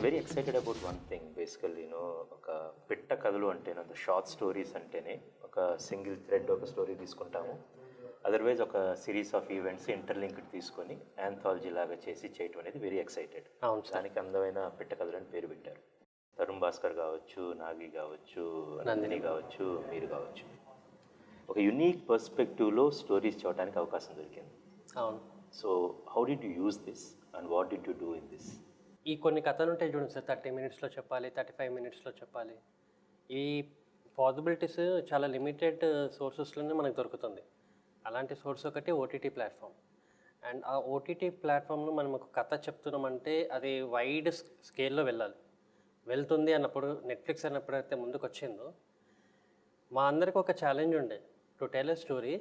Very excited about one thing basically ఒక పిట్ట కథలు అంటేనే ద షార్ట్ స్టోరీస్ అంటేనే ఒక సింగిల్ థ్రెడ్ ఒక స్టోరీ తీసుకుంటాము. అదర్వైజ్ ఒక సిరీస్ ఆఫ్ ఈవెంట్స్ ఇంటర్లింక్డ్ తీసుకొని యాంథాలజీ లాగా చేసి చేయటం అనేది వెరీ ఎక్సైటెడ్. దానికి అందమైన పిట్ట కథలు అని పేరు పెట్టారు. తరుణ్ భాస్కర్ కావచ్చు, నాగి కావచ్చు, నందిని కావచ్చు, మీరు కావచ్చు, ఒక యునీక్ పర్స్పెక్టివ్లో స్టోరీస్ చూడటానికి అవకాశం దొరికింది. అవును. So how did you use this and what did you do in this? ఈ కొన్ని కథలు ఉంటాయి చూడండి సార్, 30 minutesలో చెప్పాలి, 35 minutesలో చెప్పాలి. ఈ పాసిబిలిటీస్ చాలా లిమిటెడ్ సోర్సెస్లోనే మనకు దొరుకుతుంది. అలాంటి సోర్స్ ఒకటి ఓటీటీ ప్లాట్ఫామ్. అండ్ ఆ ఓటీటీ ప్లాట్ఫామ్లో మనం ఒక కథ చెప్తున్నామంటే అది వైడ్ స్కేల్లో వెళ్ళాలి. వెళ్తుంది అన్నప్పుడు నెట్ఫ్లిక్స్ అన్నప్పుడు అయితే ముందుకు వచ్చిందో, మా అందరికి ఒక ఛాలెంజ్ ఉండే to tell a story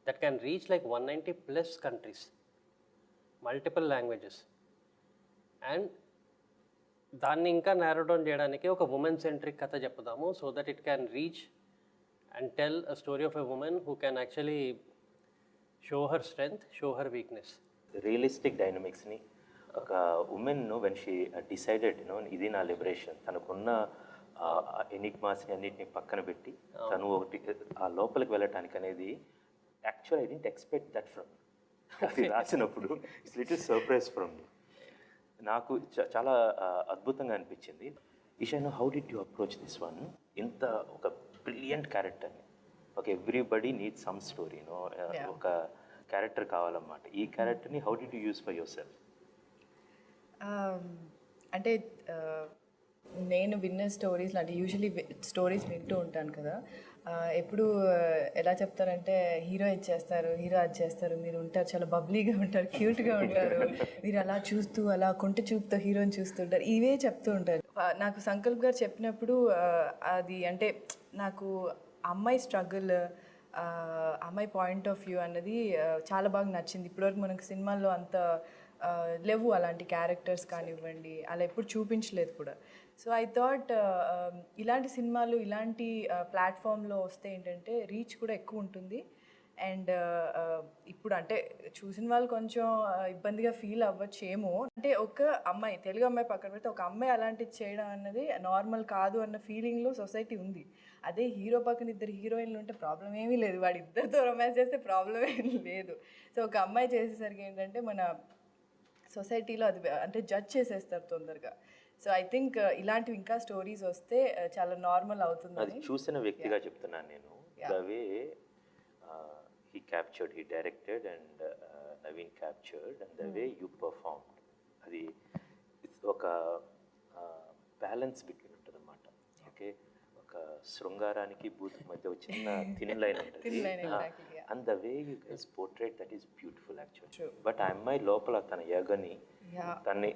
that can reach like 190+ countries, multiple languages. And దాన్ని ఇంకా నారో డౌన్ చేయడానికి ఒక ఉమెన్ సెంట్రిక్ కథ చెప్దాము, so that it can reach and tell a story of a woman who can actually show her strength, show her weakness. Realistic డైనమిక్స్ని ఒక woman when she decided ఇది నా లిబరేషన్, తనకున్న ఎనిగ్మాస్ని అన్నిటిని పక్కన పెట్టి తను ఒకటి ఆ లోపలికి వెళ్ళటానికి అనేది actual I didn't expect that from అది రాసినప్పుడు it's little surprise from me. నాకు చాలా అద్భుతంగా అనిపించింది. ఈషాను, how did you approach this one? ఇంత ఒక బ్రిలియంట్ క్యారెక్టర్ని, ఒక ఎవ్రీబడి నీడ్ సమ్ స్టోరీ, ఒక క్యారెక్టర్ కావాలన్నమాట. ఈ క్యారెక్టర్ని how did you use for your self? అంటే నేను విన్న స్టోరీస్ అంటే యూజువలీ స్టోరీస్ వింటూ ఉంటాను కదా, ఎప్పుడు ఎలా చెప్తారంటే హీరో ఇచ్చేస్తారు, హీరో అది చేస్తారు, మీరు ఉంటారు చాలా బబ్లీగా ఉంటారు, క్యూట్గా ఉంటారు, మీరు అలా చూస్తూ అలా కొంట చూపుతో హీరోని చూస్తుంటారు, ఇవే చెప్తూ ఉంటారు. నాకు సంకల్ప్ గారు చెప్పినప్పుడు అది అంటే నాకు అమ్మాయి స్ట్రగుల్, అమ్మాయి పాయింట్ ఆఫ్ వ్యూ అన్నది చాలా బాగా నచ్చింది. ఇప్పటివరకు మనకు సినిమాల్లో అంత లేవు అలాంటి క్యారెక్టర్స్ కానివ్వండి, అలా ఎప్పుడు చూపించలేదు కూడా. సో ఐ థాట్ ఇలాంటి సినిమాలు ఇలాంటి ప్లాట్ఫామ్లో వస్తే ఏంటంటే రీచ్ కూడా ఎక్కువ ఉంటుంది. అండ్ ఇప్పుడు అంటే చూసిన వాళ్ళు కొంచెం ఇబ్బందిగా ఫీల్ అవ్వచ్చేమో, అంటే ఒక అమ్మాయి, తెలుగు అమ్మాయి పక్కన పెడితే ఒక అమ్మాయి అలాంటిది చేయడం అన్నది నార్మల్ కాదు అన్న ఫీలింగ్లో సొసైటీ ఉంది. అదే హీరో పక్కన 2 హీరోయిన్లు ఉంటే ప్రాబ్లం ఏమీ లేదు, వాడు ఇద్దరితో రొమాన్స్ చేస్తే ప్రాబ్లం ఏమీ లేదు. సో ఒక అమ్మాయి చేసేసరికి ఏంటంటే మన సొసైటీలో అది అంటే జడ్జ్ చేసేస్తారు తొందరగా. సో ఐ థింక్ ఇలాంటివి ఇంకా స్టోరీస్ వస్తే చాలా నార్మల్ అవుతుంది. అది చూసిన వ్యక్తిగా చెప్తున్నాను నేను. The way he captured, he directed and Naveen captured and the way you performed, అది ఒక బ్యాలెన్స్ బిట్వీన్ ఉంటుంది అన్నమాట. ఓకే, ఒక శృంగారానికి బూత్ మధ్య ఒక చిన్న థిన్ లైన్ ఉంటుంది. And the way you guys portray that is beautiful actually. But ఆ అమ్మాయి లోపల తన యగని, తన్ని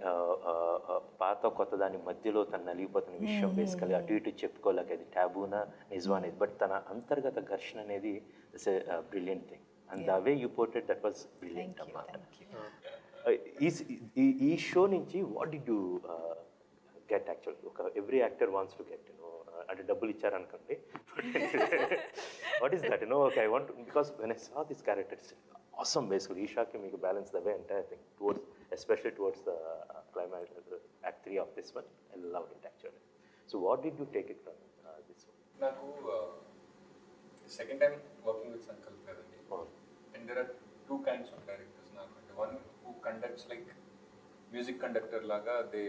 పాత కొత్త దాని మధ్యలో తను నలిగిపోతున్న విషయం బేసికలీ అటు ఇటు చెప్పుకోలేక అది ట్యాబూనా నిజం అనేది, బట్ తన అంతర్గత ఘర్షణ అనేది it's a brilliant thing. And the way you portrait that was brilliant అన్నమాట. ఈ షో నుంచి what did you get actually? ఒక every actor wants to get అంటే డబ్బులు ఇచ్చారనుకోండి, what is that? Okay, I want, because when I saw this characters awesome basically. Ishaaki మీకు balance the way entire thing towards, especially towards the climax, act 3 of this one. I loved it actually. So what did you take it from this one? నాకు second time working with Sankalp కదండి. And there are 2 kinds of directors నాకు. అంటే one who conducts like music conductor లాగా, they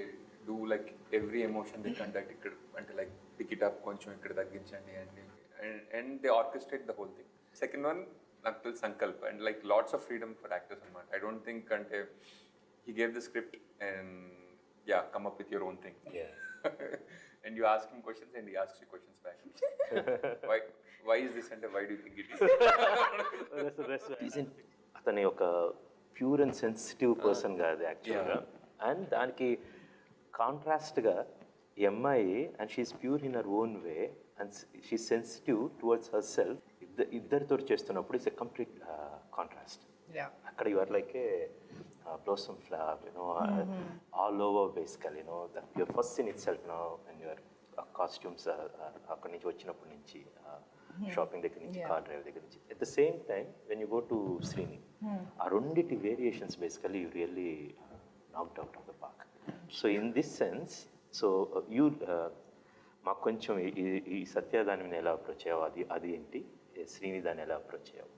do like every emotion they conduct. ఇక్కడ అంటే like ticket up కొంచెం ఇక్కడ తగ్గించండి and they orchestrate the whole thing. Second one నాకు తెలుసు Sankalp, and like lots of freedom for actors అనమాట. I don't think అంటే he gave the script and yeah come up with your own thing and you ask him questions and he asks you questions back. Why is this అంటే why do think it is? అతని ఒక pure and sensitive person కాదు యాక్చువల్గా. And దానికి కాంట్రాస్ట్గా ఈ అమ్మాయి, and she is pure in her own way and she sensitive towards herself. ఇద్దరితో చేస్తున్నప్పుడు ఇట్స్ ఎ కంప్లీట్ కాంట్రాస్ట్. అక్కడ you are like a blossom flower, all over basically, your first scene itself now, and your costumes అక్కడి నుంచి వచ్చినప్పటి నుంచి shopping దగ్గర నుంచి car drive దగ్గర నుంచి, at the same time when you go to Srini, ఆ రెండింటి variations basically you really knocked out of the park. So in this sense so you మాకు కొంచెం ఈ సత్య దాని మీద ఎలా అప్రోచ్ అయ్యావు, అది ఏంటి, శ్రీని దాన్ని ఎలా అప్రోచ్ అయ్యావు,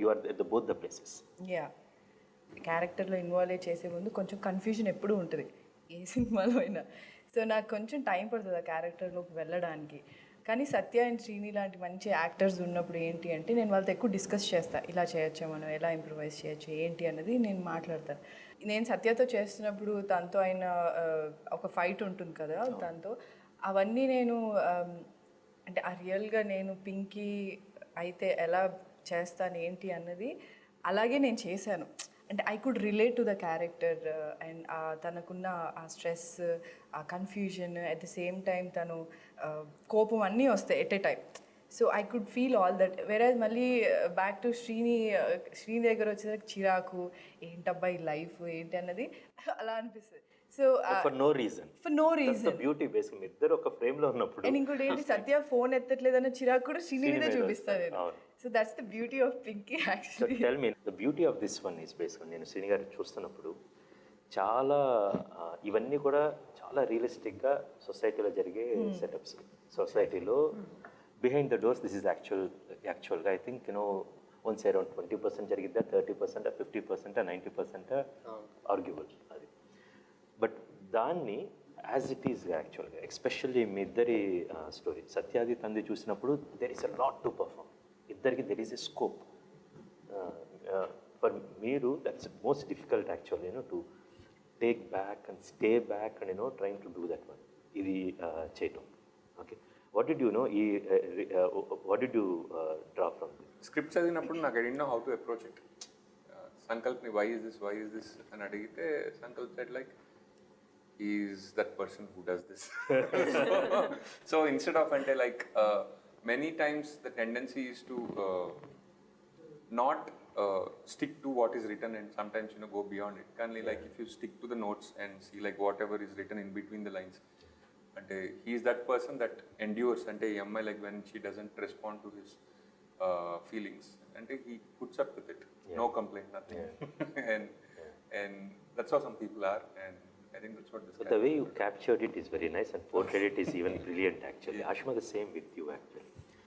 you are both the places. Yeah, క్యారెక్టర్లో ఇన్వాల్వ్ చేసే ముందు కొంచెం కన్ఫ్యూజన్ ఎప్పుడూ ఉంటుంది ఏ సినిమాలో అయినా. సో నాకు కొంచెం టైం పడుతుంది ఆ క్యారెక్టర్లోకి వెళ్ళడానికి. కానీ సత్య అండ్ శ్రీని లాంటి మంచి యాక్టర్స్ ఉన్నప్పుడు ఏంటి అంటే నేను వాళ్ళతో ఎక్కువ డిస్కస్ చేస్తాను, ఇలా చేయొచ్చు, మనం ఎలా ఇంప్రూవైజ్ చేయొచ్చు ఏంటి అన్నది నేను మాట్లాడతాను. నేను సత్యతో చేస్తున్నప్పుడు తనతో అయిన ఒక ఫైట్ ఉంటుంది కదా తనతో, అవన్నీ నేను అంటే ఆ రియల్గా నేను పింకీ అయితే ఎలా చేస్తాను ఏంటి అన్నది అలాగే నేను చేశాను. అంటే I could relate to the character and తనకున్న ఆ స్ట్రెస్, ఆ confusion, at the same time తను కోపం అన్నీ వస్తాయి at a time. So I could feel all that. వేరేజ్ మళ్ళీ బ్యాక్ టు శ్రీని దగ్గర వచ్చేసరికి చిరాకు, ఏంటబ్బా ఈ లైఫ్ ఏంటి అన్నది అలా అనిపిస్తుంది. So for no reason, beauty basic మీ ఇద్దరు ఒక ఫ్రేమ్ లో ఉన్నప్పుడు. అండ్ ఇంకోటి ఏంటి, సత్య ఫోన్ ఎత్తట్లేదన్న చిరాకు కూడా శ్రీని మీద చూపిస్తాను నేను. So that's the beauty of Pinky actually. Tell me the beauty of this one is basic. నేను శ్రీని గారు చూస్తున్నప్పుడు చాలా ఇవన్నీ కూడా చాలా రియలిస్టిక్గా సొసైటీలో జరిగే సెటప్స్. సొసైటీలో behind the doors this is యాక్చువల్గా ఐ థింక్ వన్స్ అరౌండ్ 20% జరిగిద్దా, 30%, 50%, 90% ఆర్గ్యుబుల్ అది. బట్ దాన్ని యాజ్ ఇట్ ఈస్ యాక్చువల్గా, ఎస్పెషల్లీ మీ ఇద్దరి స్టోరీ సత్యాది తంది చూసినప్పుడు there is a lot to perform. ఇద్దరికి there is a scope. For మీరు that's most difficult actually to take back and stay back and trying to do that one. ఇది చేయటం. Okay, what did you no ఈ what did you draw from this? Script చదివినప్పుడు నాకు I don't know how to approach it. సంకల్ప్ని why is this అని అడిగితే Sankalp said like is that person who does this. So instead of అంటే like many times the tendency is to not stick to what is written and sometimes go beyond it. Kindly like if you stick to the notes and see like whatever is written in between the lines, and he is that person that endures, and like when she doesn't respond to his feelings, and he puts up with it, no complaint, nothing. And that's how some people are, and I think that's what this. But the way you captured it is very nice and portrayed it is even brilliant actually. Ashma, the same with you actually.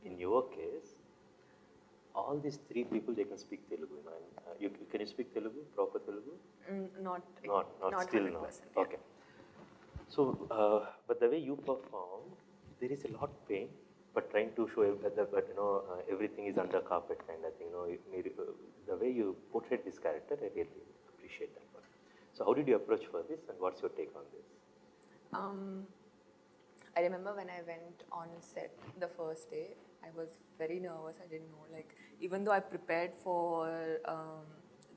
In your case, all these three people, they can speak Telugu. Can you speak Telugu, proper Telugu? Not still 100%, not. yeah. Okay. So, but the way you perform, there is a lot pain, but trying to show that everything is under carpet kind of thing. The way you portrayed this character, I really appreciate that one. So how did you approach for this and what's your take on this? I remember when I went on set the first day, I was very nervous. I didn't know, like, even though I prepared for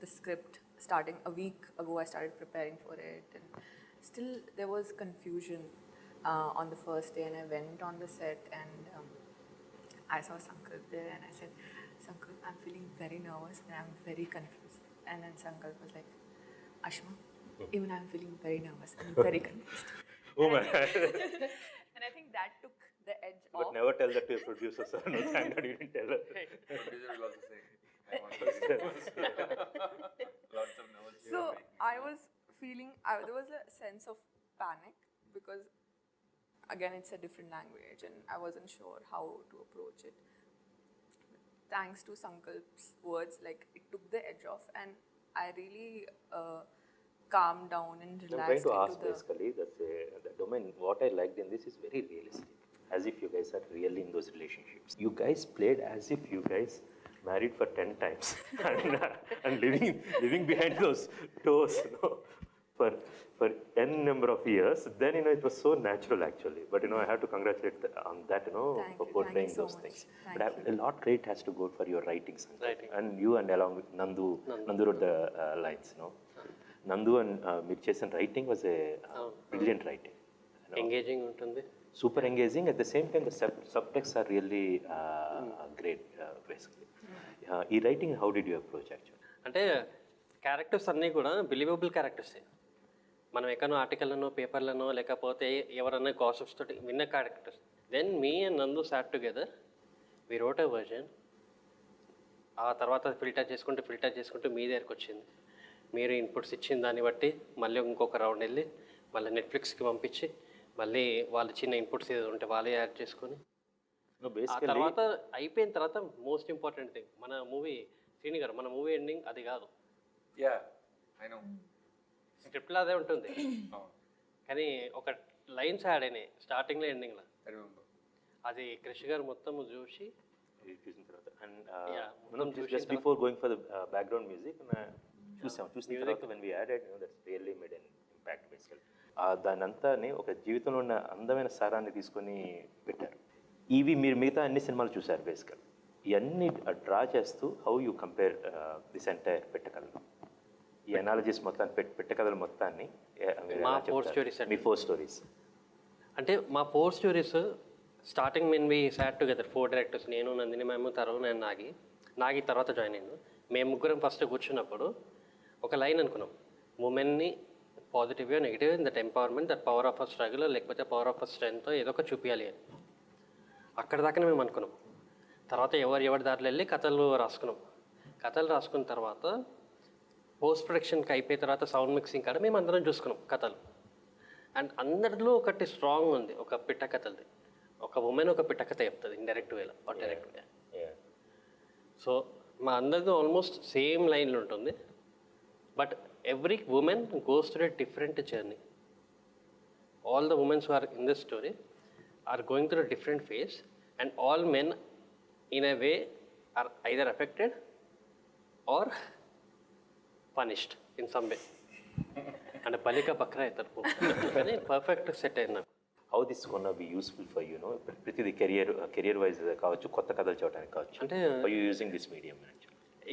the script starting a week ago, I started preparing for it, and still there was confusion on the first day. And I went on the set and I saw Sankalp there, and I said, Sankalp, I'm feeling very nervous and I'm very confused. And then Sankalp was like, Ashma, even I'm feeling very nervous and very confused. Oh my God. And I think that took the edge But off. never tell that to your producer, sir. No, thank God you didn't tell her. Producer will also say, I want to be nervous. Lots of nervous. So I was feeling, there was a sense of panic because again it's a different language and I wasn't sure how to approach it. Thanks to Sankalp's words, like it took the edge off and I really calmed down and I'm relaxed trying to ask into the... basically the domain. What I liked in this is very realistic, as if you guys are really in those relationships. You guys played as if you guys married for 10 times and living behind those doors, for n number of years. Then it was so natural actually. But I have to congratulate on that, for portraying so those much. things. Thank But a lot credit has to go for your writing, Sankalp. Writing. And you and along with Nandu wrote the lines, Nandu and మీరు చేసిన writing was a brilliant writing. Engaging ఉంటుంది, super engaging. At the same time the subtexts are really great basically. ఈ writing how did you approach actual? అంటే characters అన్నీ కూడా believable క్యారెక్టర్సే. మనం ఎక్కడో ఆర్టికల్లోనో పేపర్లోనో లేకపోతే ఎవరన్నా గాసిప్స్ తోటి విన్న characters. Then me and Nandu sat together we wrote a version. ఆ తర్వాత ఫిల్టర్ చేసుకుంటూ మీ దగ్గరికి వచ్చింది. మీరు ఇన్పుట్స్ ఇచ్చిన దాన్ని బట్టి మళ్ళీ ఇంకొక రౌండ్ వెళ్ళి మళ్ళీ నెట్ఫ్లిక్స్కి పంపించి మళ్ళీ వాళ్ళ చిన్న ఇన్పుట్స్ ఏదో ఉంటే వాళ్ళే యాడ్ చేసుకొని No, ఆ basically, తర్వాత అయిపోయిన తర్వాత మోస్ట్ ఇంపార్టెంట్ థింగ్ మన మూవీ శ్రీని గారు మన మూవీ ఎండింగ్ అది కాదు. Yeah I know. స్క్రిప్ట్లో అదే ఉంటుంది కానీ ఒక లైన్స్ యాడ్ అయినాయి స్టార్టింగ్లో ఎండింగ్లో. I remember. అది క్రిష్ గారు మొత్తం చూసి చూసిన తర్వాత and Yeah, just before going for the background music చూసిన తర్వాత when we added that's really made an impact బేసికల్. దాని అంతాని ఒక జీవితంలో ఉన్న అందమైన సారాన్ని తీసుకొని పెట్టారు. ఇవి మీరు మిగతా అన్ని సినిమాలు చూశారు బేసికల్. ఇవన్నీ డ్రా చేస్తూ how you compare this entire పెట్టకథలు, ఈ అనాలజీస్ మొత్తాన్ని పెట్టకథలు మొత్తాన్ని మీరు మా ఎలా 4 చెప్తారు? stories మీ 4 స్టోరీస్. అంటే మా 4 స్టోరీస్ స్టార్టింగ్ మెన్ వి సాట్ టుగెదర్ 4 డైరెక్టర్స్, నేను నందిని మేము తరుణ్ నేను నాగి తర్వాత జాయిన్ అయింది. మేము ముగ్గురం ఫస్ట్ కూర్చున్నప్పుడు ఒక లైన్ అనుకున్నాం, ఉమెన్ని పాజిటివ్గా negative in that empowerment that power of a struggle లేకపోతే పవర్ ఆఫ్ అ స్ట్రెంగ్త్ ఏదో ఒక చూపించాలి అని. అక్కడ దాకానే మేము అనుకున్నాం. తర్వాత ఎవరి దారిలో వెళ్ళి కథలు రాసుకున్నాం. కథలు రాసుకున్న తర్వాత పోస్ట్ ప్రొడక్షన్కి అయిపోయిన తర్వాత సౌండ్ మిక్సింగ్ కాడ మేము అందరం చూసుకున్నాం కథలు. అండ్ అందరిలో ఒకటి స్ట్రాంగ్ ఉంది, ఒక పిట్ట కథలది. ఒక ఉమెన్ ఒక పిట్ట కథ చెప్తుంది ఇండైరెక్ట్ వేలో ఆర్ డైరెక్ట్ వే. సో మా అందరిది ఆల్మోస్ట్ సేమ్ లైన్లో ఉంటుంది, but every woman goes to a different journey. All the womens who are in this story are going through a different phase, and all men in a way are either affected or punished in some way. And balika bakra aitar కానీ perfect set అయింది నాకు. How this gonna be useful for you know ప్రతిదీ career wise కావచ్చు, కొత్త కథలు చూడడానికి కావచ్చు. అంటే how you using this medium?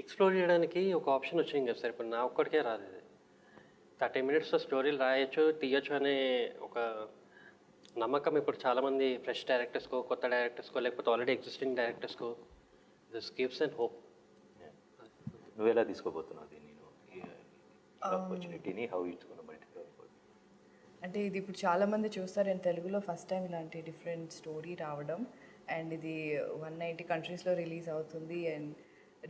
Explore చేయడానికి ఒక ఆప్షన్ వచ్చింది కదా సార్. ఇప్పుడు నా ఒక్కడికే రాదు ఇది. 30 minutesలో స్టోరీలు రాయొచ్చు తీయచ్చు అనే ఒక నమ్మకం ఇప్పుడు చాలామంది ఫ్రెష్ డైరెక్టర్స్కో కొత్త డైరెక్టర్స్కో లేకపోతే ఆల్రెడీ ఎగ్జిస్టింగ్ డైరెక్టర్స్కో దిస్ గివ్స్ అండ్ హోప్. నువ్వు ఎలా తీసుకోబోతున్నావు దీన్ని, ఆపర్చునిటీని హౌ ఇట్స్ గోనా మల్టిప్లై? అంటే ఇది ఇప్పుడు చాలామంది చూస్తారు, అండ్ తెలుగులో ఫస్ట్ టైం ఇలాంటి డిఫరెంట్ స్టోరీ రావడం, అండ్ ఇది 190 కంట్రీస్లో రిలీజ్ అవుతుంది, అండ్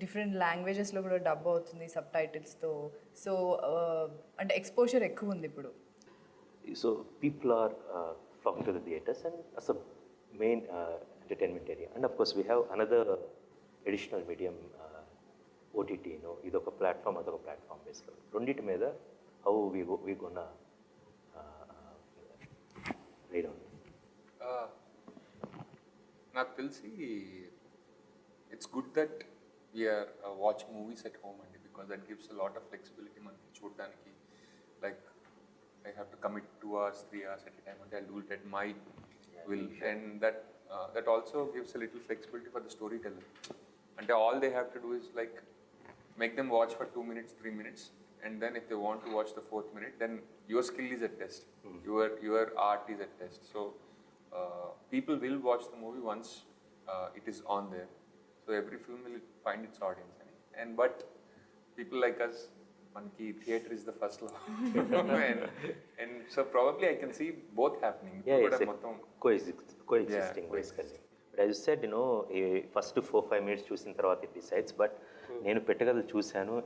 డిఫరెంట్ లాంగ్వేజెస్లో కూడా డబ్ అవుతుంది సబ్ టైటిల్స్తో. సో అంటే ఎక్స్పోజర్ ఎక్కువ ఉంది ఇప్పుడు. So people are flocking to the theatres and as a main entertainment area. And of course we have another additional medium, OTT. ఇదొక ప్లాట్ఫామ్ అదొక ప్లాట్ఫామ్ బేసికల్. రెండింటి మీద how we gonna ride on? నాకు తెలిసి it's good that we're watch movies at home అండి, because that gives a lot of flexibility మనకి చూడడానికి. Like I have to commit 2 hours, 3 hours at a time, and I'll do it at my will, and that also gives a little flexibility for the storyteller. And all they have to do is like make them watch for 2 minutes, 3 minutes, and then if they want to watch the 4th minute, then your skill is at test, your art is at test. So people will watch the movie once it is on there. So every film will find its audience, but people like us, మనకి theatre is the first love, and so probably I can see both happening. మొత్తం coexisting basically. But as you said first 4-5 minutes చూసిన తర్వాత it decides. But నేను పెట్టగలలు చూశాను,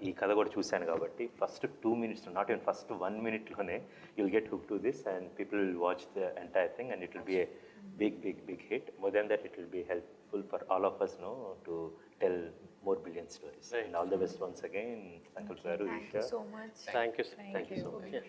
ఈ కథ కూడా చూశాను కాబట్టి first 2 minutes, not even first 1 minuteలోనే you'll get hook to this and people will watch the entire thing and it will be a big hit. More than that, it will be helpful for all of us to tell more brilliant stories. Right. And all the best once again, Sankalp garu, Isha. Thank you so much. Thank you so much.